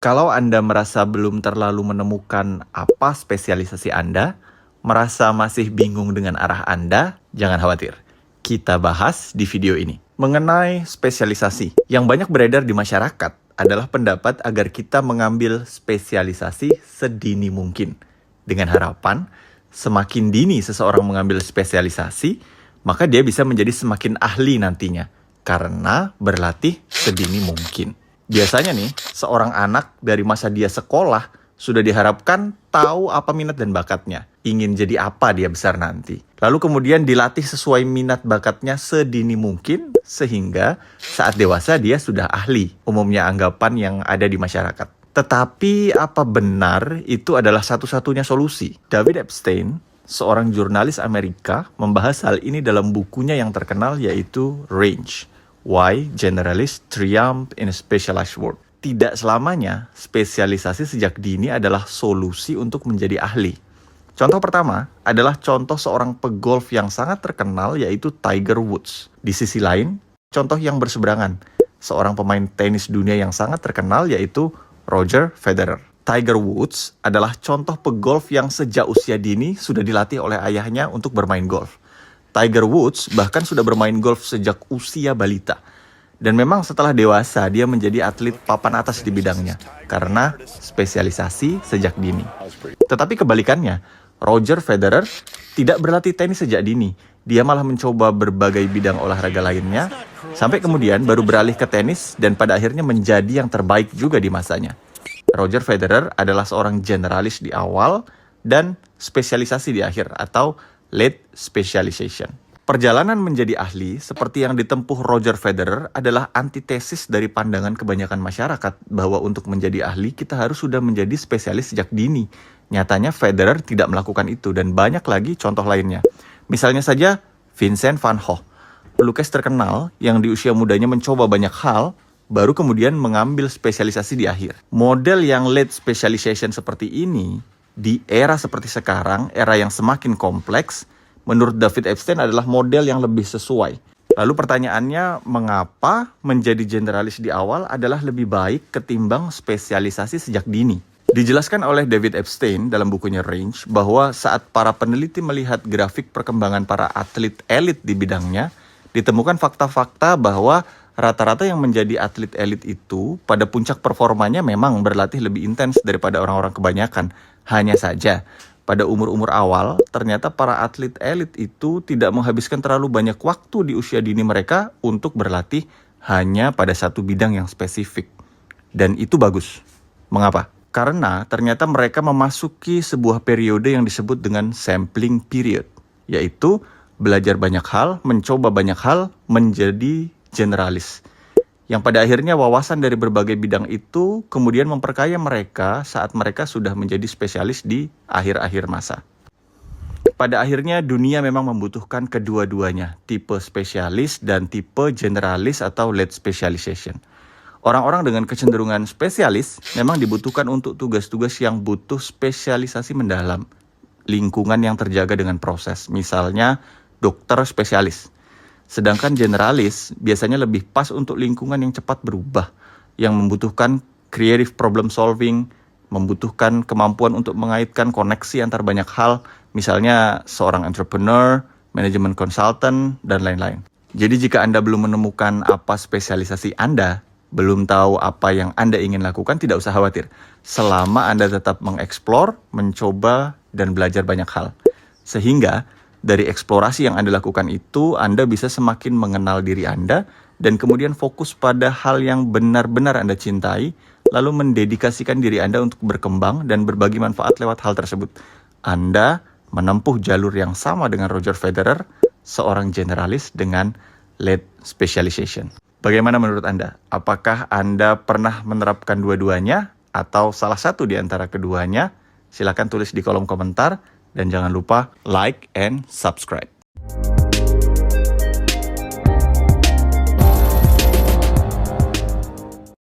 Kalau Anda merasa belum terlalu menemukan apa spesialisasi Anda, merasa masih bingung dengan arah Anda, jangan khawatir. Kita bahas di video ini. Mengenai spesialisasi, yang banyak beredar di masyarakat adalah pendapat agar kita mengambil spesialisasi sedini mungkin. Dengan harapan, semakin dini seseorang mengambil spesialisasi, maka dia bisa menjadi semakin ahli nantinya, karena berlatih sedini mungkin. Biasanya nih, seorang anak dari masa dia sekolah sudah diharapkan tahu apa minat dan bakatnya. Ingin jadi apa dia besar nanti. Lalu kemudian dilatih sesuai minat bakatnya sedini mungkin, sehingga saat dewasa dia sudah ahli. Umumnya anggapan yang ada di masyarakat. Tetapi apa benar itu adalah satu-satunya solusi? David Epstein, seorang jurnalis Amerika, membahas hal ini dalam bukunya yang terkenal yaitu Range. Why Generalists Triumph in a Specialized World. Tidak selamanya spesialisasi sejak dini adalah solusi untuk menjadi ahli. Contoh pertama adalah contoh seorang pegolf yang sangat terkenal yaitu Tiger Woods. Di sisi lain, contoh yang berseberangan, seorang pemain tenis dunia yang sangat terkenal yaitu Roger Federer. Tiger Woods adalah contoh pegolf yang sejak usia dini sudah dilatih oleh ayahnya untuk bermain golf. Tiger Woods bahkan sudah bermain golf sejak usia balita. Dan memang setelah dewasa, dia menjadi atlet papan atas di bidangnya. Karena spesialisasi sejak dini. Tetapi kebalikannya, Roger Federer tidak berlatih tenis sejak dini. Dia malah mencoba berbagai bidang olahraga lainnya, sampai kemudian baru beralih ke tenis dan pada akhirnya menjadi yang terbaik juga di masanya. Roger Federer adalah seorang generalis di awal dan spesialisasi di akhir atau late specialization. Perjalanan menjadi ahli seperti yang ditempuh Roger Federer adalah antitesis dari pandangan kebanyakan masyarakat bahwa untuk menjadi ahli kita harus sudah menjadi spesialis sejak dini. Nyatanya Federer tidak melakukan itu dan banyak lagi contoh lainnya. Misalnya saja Vincent van Gogh, pelukis terkenal yang di usia mudanya mencoba banyak hal, baru kemudian mengambil spesialisasi di akhir. Model yang late specialization seperti ini di era seperti sekarang, era yang semakin kompleks, menurut David Epstein adalah model yang lebih sesuai. Lalu pertanyaannya, mengapa menjadi generalis di awal adalah lebih baik ketimbang spesialisasi sejak dini? Dijelaskan oleh David Epstein dalam bukunya Range, bahwa saat para peneliti melihat grafik perkembangan para atlet elit di bidangnya, ditemukan fakta-fakta bahwa rata-rata yang menjadi atlet elit itu pada puncak performanya memang berlatih lebih intens daripada orang-orang kebanyakan. Hanya saja, pada umur-umur awal, ternyata para atlet elit itu tidak menghabiskan terlalu banyak waktu di usia dini mereka untuk berlatih hanya pada satu bidang yang spesifik. Dan itu bagus. Mengapa? Karena ternyata mereka memasuki sebuah periode yang disebut dengan sampling period, yaitu belajar banyak hal, mencoba banyak hal, menjadi generalis. Yang pada akhirnya wawasan dari berbagai bidang itu kemudian memperkaya mereka saat mereka sudah menjadi spesialis di akhir-akhir masa. Pada akhirnya dunia memang membutuhkan kedua-duanya, tipe spesialis dan tipe generalis atau late specialization. Orang-orang dengan kecenderungan spesialis memang dibutuhkan untuk tugas-tugas yang butuh spesialisasi mendalam, lingkungan yang terjaga dengan proses, misalnya dokter spesialis. Sedangkan generalis biasanya lebih pas untuk lingkungan yang cepat berubah, yang membutuhkan creative problem solving, membutuhkan kemampuan untuk mengaitkan koneksi antar banyak hal, misalnya seorang entrepreneur, manajemen consultant, dan lain-lain. Jadi jika Anda belum menemukan apa spesialisasi Anda, belum tahu apa yang Anda ingin lakukan, tidak usah khawatir. Selama Anda tetap mengeksplor, mencoba, dan belajar banyak hal. Sehingga dari eksplorasi yang Anda lakukan itu, Anda bisa semakin mengenal diri Anda dan kemudian fokus pada hal yang benar-benar Anda cintai, lalu mendedikasikan diri Anda untuk berkembang dan berbagi manfaat lewat hal tersebut. Anda menempuh jalur yang sama dengan Roger Federer, seorang generalis dengan late specialization. Bagaimana menurut Anda? Apakah Anda pernah menerapkan dua-duanya atau salah satu di antara keduanya? Silakan tulis di kolom komentar. Dan jangan lupa like and subscribe.